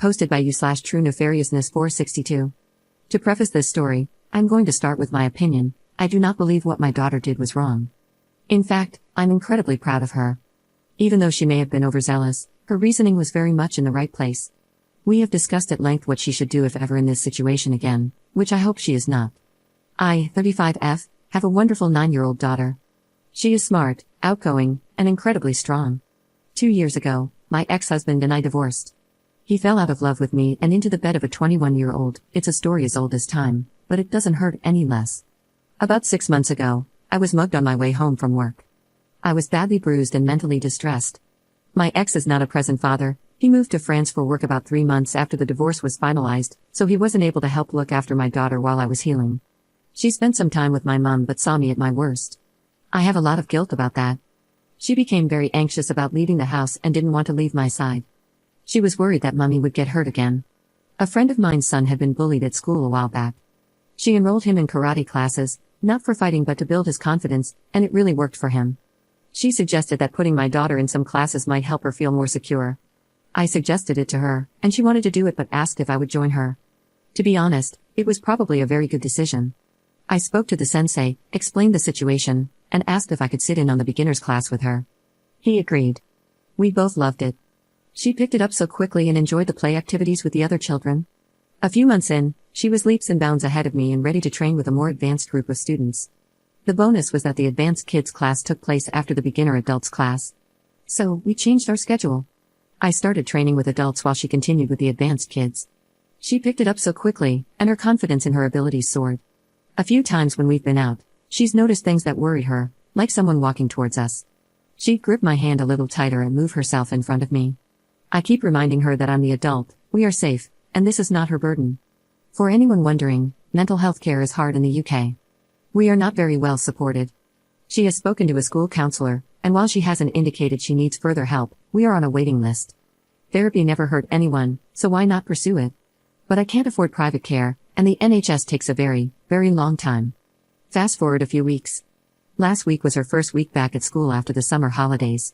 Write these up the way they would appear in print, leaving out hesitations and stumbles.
Posted by you/True Nefariousness 462. To preface this story, I'm going to start with my opinion. I do not believe what my daughter did was wrong. In fact, I'm incredibly proud of her. Even though she may have been overzealous, her reasoning was very much in the right place. We have discussed at length what she should do if ever in this situation again, which I hope she is not. I, 35F, have a wonderful 9-year-old daughter. She is smart, outgoing, and incredibly strong. 2 years ago, my ex-husband and I divorced. He fell out of love with me and into the bed of a 21-year-old. It's a story as old as time, but it doesn't hurt any less. About 6 months ago, I was mugged on my way home from work. I was badly bruised and mentally distressed. My ex is not a present father. He moved to France for work about 3 months after the divorce was finalized, so he wasn't able to help look after my daughter while I was healing. She spent some time with my mom but saw me at my worst. I have a lot of guilt about that. She became very anxious about leaving the house and didn't want to leave my side. She was worried that Mummy would get hurt again. A friend of mine's son had been bullied at school a while back. She enrolled him in karate classes, not for fighting but to build his confidence, and it really worked for him. She suggested that putting my daughter in some classes might help her feel more secure. I suggested it to her, and she wanted to do it but asked if I would join her. To be honest, it was probably a very good decision. I spoke to the sensei, explained the situation, and asked if I could sit in on the beginner's class with her. He agreed. We both loved it. She picked it up so quickly and enjoyed the play activities with the other children. A few months in, she was leaps and bounds ahead of me and ready to train with a more advanced group of students. The bonus was that the advanced kids class took place after the beginner adults class. So, we changed our schedule. I started training with adults while she continued with the advanced kids. She picked it up so quickly, and her confidence in her abilities soared. A few times when we've been out, she's noticed things that worried her, like someone walking towards us. She'd grip my hand a little tighter and move herself in front of me. I keep reminding her that I'm the adult, we are safe, and this is not her burden. For anyone wondering, mental health care is hard in the UK. We are not very well supported. She has spoken to a school counselor, and while she hasn't indicated she needs further help, we are on a waiting list. Therapy never hurt anyone, so why not pursue it? But I can't afford private care, and the NHS takes a very, very long time. Fast forward a few weeks. Last week was her first week back at school after the summer holidays.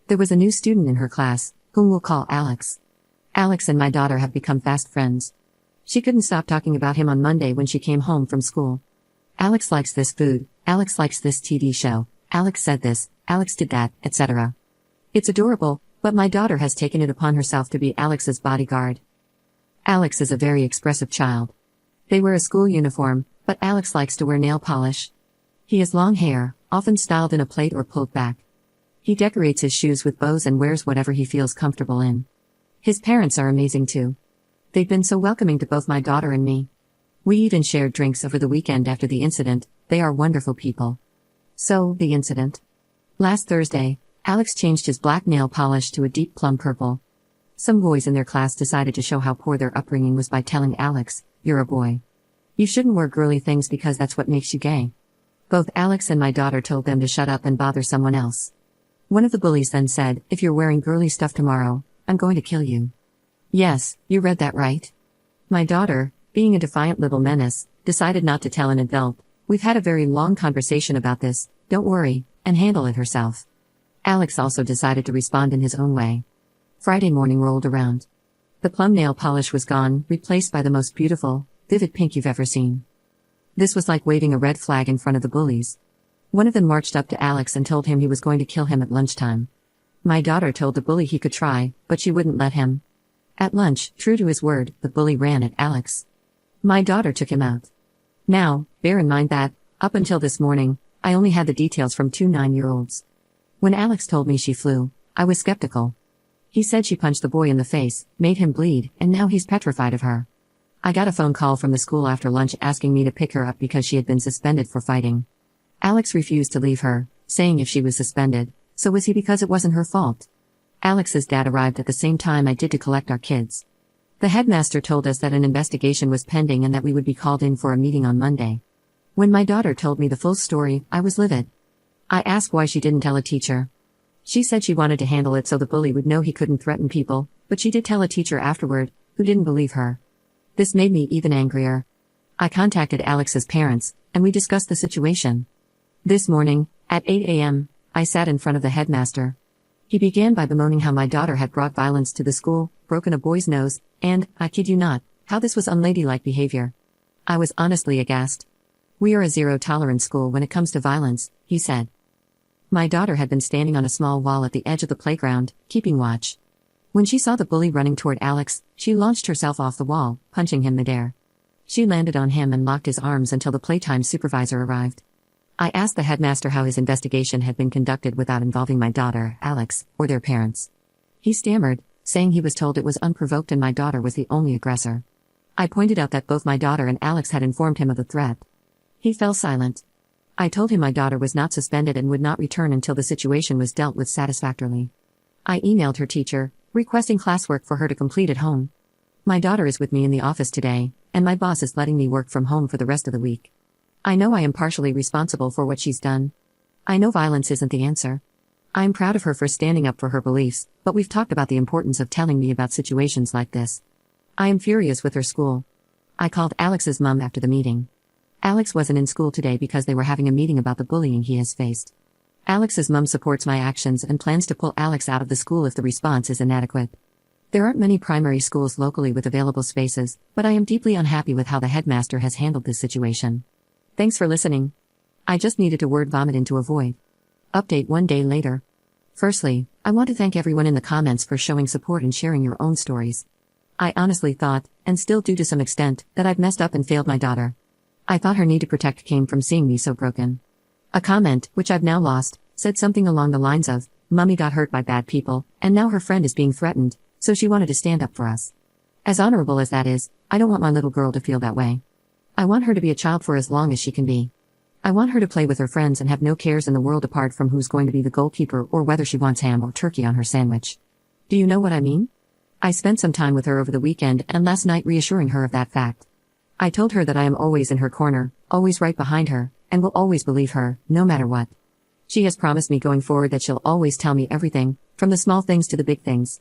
There was a new student in her class, whom we'll call Alex. Alex and my daughter have become fast friends. She couldn't stop talking about him on Monday when she came home from school. Alex likes this food, Alex likes this TV show, Alex said this, Alex did that, etc. It's adorable, but my daughter has taken it upon herself to be Alex's bodyguard. Alex is a very expressive child. They wear a school uniform, but Alex likes to wear nail polish. He has long hair, often styled in a plait or pulled back. He decorates his shoes with bows and wears whatever he feels comfortable in. His parents are amazing too. They've been so welcoming to both my daughter and me. We even shared drinks over the weekend after the incident. They are wonderful people. So, the incident. Last Thursday, Alex changed his black nail polish to a deep plum purple. Some boys in their class decided to show how poor their upbringing was by telling Alex, "You're a boy. You shouldn't wear girly things because that's what makes you gay." Both Alex and my daughter told them to shut up and bother someone else. One of the bullies then said, "If you're wearing girly stuff tomorrow, I'm going to kill you." Yes, you read that right. My daughter, being a defiant little menace, decided not to tell an adult. We've had a very long conversation about this, don't worry, and handle it herself. Alex also decided to respond in his own way. Friday morning rolled around. The plum nail polish was gone, replaced by the most beautiful, vivid pink you've ever seen. This was like waving a red flag in front of the bullies. One of them marched up to Alex and told him he was going to kill him at lunchtime. My daughter told the bully he could try, but she wouldn't let him. At lunch, true to his word, the bully ran at Alex. My daughter took him out. Now, bear in mind that, up until this morning, I only had the details from 2 9-year-olds. When Alex told me she flew, I was skeptical. He said she punched the boy in the face, made him bleed, and now he's petrified of her. I got a phone call from the school after lunch asking me to pick her up because she had been suspended for fighting. Alex refused to leave her, saying if she was suspended, so was he because it wasn't her fault. Alex's dad arrived at the same time I did to collect our kids. The headmaster told us that an investigation was pending and that we would be called in for a meeting on Monday. When my daughter told me the full story, I was livid. I asked why she didn't tell a teacher. She said she wanted to handle it so the bully would know he couldn't threaten people, but she did tell a teacher afterward, who didn't believe her. This made me even angrier. I contacted Alex's parents, and we discussed the situation. This morning, at 8 a.m., I sat in front of the headmaster. He began by bemoaning how my daughter had brought violence to the school, broken a boy's nose, and, I kid you not, how this was unladylike behavior. I was honestly aghast. "We are a zero-tolerance school when it comes to violence," he said. My daughter had been standing on a small wall at the edge of the playground, keeping watch. When she saw the bully running toward Alex, she launched herself off the wall, punching him midair. She landed on him and locked his arms until the playtime supervisor arrived. I asked the headmaster how his investigation had been conducted without involving my daughter, Alex, or their parents. He stammered, saying he was told it was unprovoked and my daughter was the only aggressor. I pointed out that both my daughter and Alex had informed him of the threat. He fell silent. I told him my daughter was not suspended and would not return until the situation was dealt with satisfactorily. I emailed her teacher, requesting classwork for her to complete at home. My daughter is with me in the office today, and my boss is letting me work from home for the rest of the week. I know I am partially responsible for what she's done. I know violence isn't the answer. I'm proud of her for standing up for her beliefs, but we've talked about the importance of telling me about situations like this. I am furious with her school. I called Alex's mom after the meeting. Alex wasn't in school today because they were having a meeting about the bullying he has faced. Alex's mom supports my actions and plans to pull Alex out of the school if the response is inadequate. There aren't many primary schools locally with available spaces, but I am deeply unhappy with how the headmaster has handled this situation. Thanks for listening. I just needed to word vomit into a void. Update 1 day later. Firstly, I want to thank everyone in the comments for showing support and sharing your own stories. I honestly thought, and still do to some extent, that I've messed up and failed my daughter. I thought her need to protect came from seeing me so broken. A comment, which I've now lost, said something along the lines of, "Mummy got hurt by bad people, and now her friend is being threatened, so she wanted to stand up for us." As honorable as that is, I don't want my little girl to feel that way. I want her to be a child for as long as she can be. I want her to play with her friends and have no cares in the world apart from who's going to be the goalkeeper or whether she wants ham or turkey on her sandwich. Do you know what I mean? I spent some time with her over the weekend and last night reassuring her of that fact. I told her that I am always in her corner, always right behind her, and will always believe her, no matter what. She has promised me going forward that she'll always tell me everything, from the small things to the big things.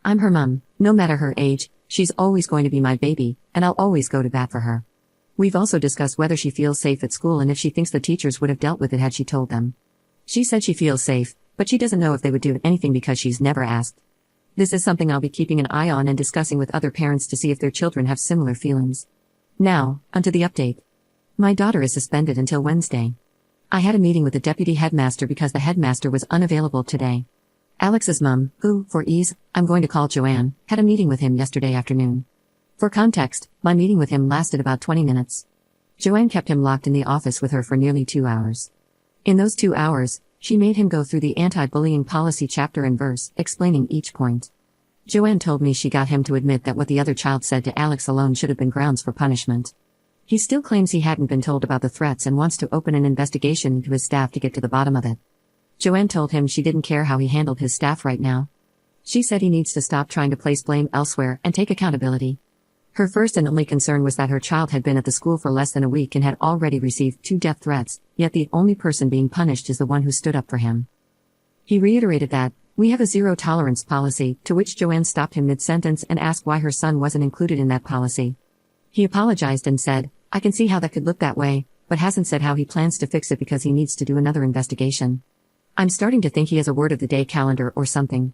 I'm her mum, no matter her age, she's always going to be my baby, and I'll always go to bat for her. We've also discussed whether she feels safe at school and if she thinks the teachers would have dealt with it had she told them. She said she feels safe, but she doesn't know if they would do anything because she's never asked. This is something I'll be keeping an eye on and discussing with other parents to see if their children have similar feelings. Now, onto the update. My daughter is suspended until Wednesday. I had a meeting with the deputy headmaster because the headmaster was unavailable today. Alex's mum, who, for ease, I'm going to call Joanne, had a meeting with him yesterday afternoon. For context, my meeting with him lasted about 20 minutes. Joanne kept him locked in the office with her for nearly 2 hours. In those 2 hours, she made him go through the anti-bullying policy chapter and verse, explaining each point. Joanne told me she got him to admit that what the other child said to Alex alone should have been grounds for punishment. He still claims he hadn't been told about the threats and wants to open an investigation into his staff to get to the bottom of it. Joanne told him she didn't care how he handled his staff right now. She said he needs to stop trying to place blame elsewhere and take accountability. Her first and only concern was that her child had been at the school for less than a week and had already received 2 death threats, yet the only person being punished is the one who stood up for him. He reiterated that, "We have a zero-tolerance policy," to which Joanne stopped him mid-sentence and asked why her son wasn't included in that policy. He apologized and said, "I can see how that could look that way," but hasn't said how he plans to fix it because he needs to do another investigation. I'm starting to think he has a word of the day calendar or something.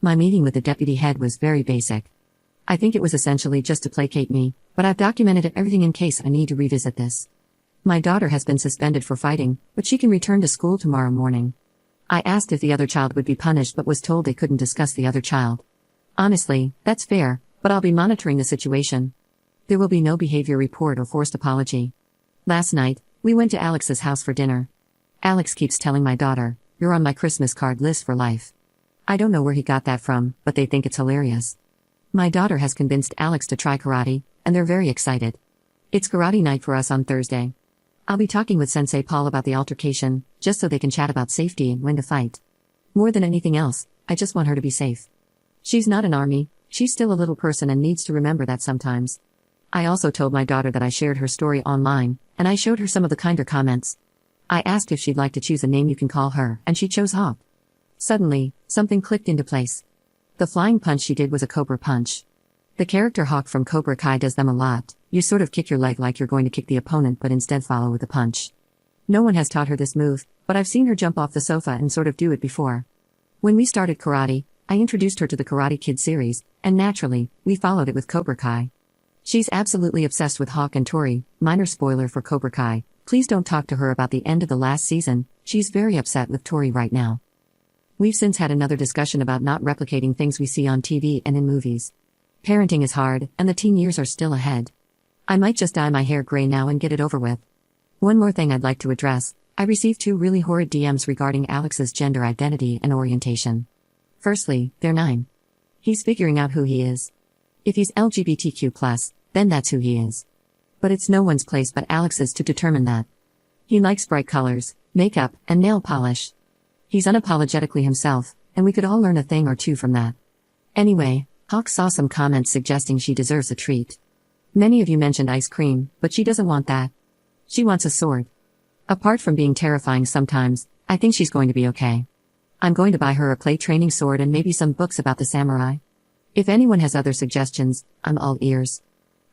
My meeting with the deputy head was very basic. I think it was essentially just to placate me, but I've documented everything in case I need to revisit this. My daughter has been suspended for fighting, but she can return to school tomorrow morning. I asked if the other child would be punished but was told they couldn't discuss the other child. Honestly, that's fair, but I'll be monitoring the situation. There will be no behavior report or forced apology. Last night, we went to Alex's house for dinner. Alex keeps telling my daughter, "You're on my Christmas card list for life." I don't know where he got that from, but they think it's hilarious. My daughter has convinced Alex to try karate, and they're very excited. It's karate night for us on Thursday. I'll be talking with Sensei Paul about the altercation, just so they can chat about safety and when to fight. More than anything else, I just want her to be safe. She's not an army, she's still a little person and needs to remember that sometimes. I also told my daughter that I shared her story online, and I showed her some of the kinder comments. I asked if she'd like to choose a name you can call her, and she chose Hawk. Suddenly, something clicked into place. The flying punch she did was a cobra punch. The character Hawk from Cobra Kai does them a lot. You sort of kick your leg like you're going to kick the opponent but instead follow with a punch. No one has taught her this move, but I've seen her jump off the sofa and sort of do it before. When we started karate, I introduced her to the Karate Kid series, and naturally, we followed it with Cobra Kai. She's absolutely obsessed with Hawk and Tori. Minor spoiler for Cobra Kai, please don't talk to her about the end of the last season, she's very upset with Tori right now. We've since had another discussion about not replicating things we see on TV and in movies. Parenting is hard, and the teen years are still ahead. I might just dye my hair gray now and get it over with. One more thing I'd like to address. I received 2 really horrid DMs regarding Alex's gender identity and orientation. Firstly, they're 9. He's figuring out who he is. If he's LGBTQ+, then that's who he is. But it's no one's place but Alex's to determine that. He likes bright colors, makeup, and nail polish. He's unapologetically himself, and we could all learn a thing or two from that. Anyway, Hawk saw some comments suggesting she deserves a treat. Many of you mentioned ice cream, but she doesn't want that. She wants a sword. Apart from being terrifying sometimes, I think she's going to be okay. I'm going to buy her a play training sword and maybe some books about the samurai. If anyone has other suggestions, I'm all ears.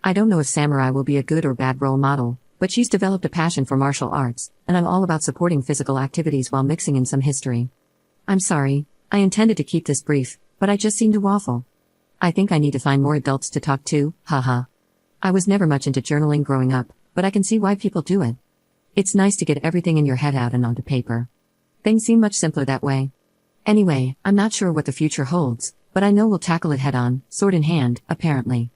I don't know if samurai will be a good or bad role model, but she's developed a passion for martial arts, and I'm all about supporting physical activities while mixing in some history. I'm sorry, I intended to keep this brief, but I just seem to waffle. I think I need to find more adults to talk to, haha. I was never much into journaling growing up, but I can see why people do it. It's nice to get everything in your head out and onto paper. Things seem much simpler that way. Anyway, I'm not sure what the future holds, but I know we'll tackle it head on, sword in hand, apparently.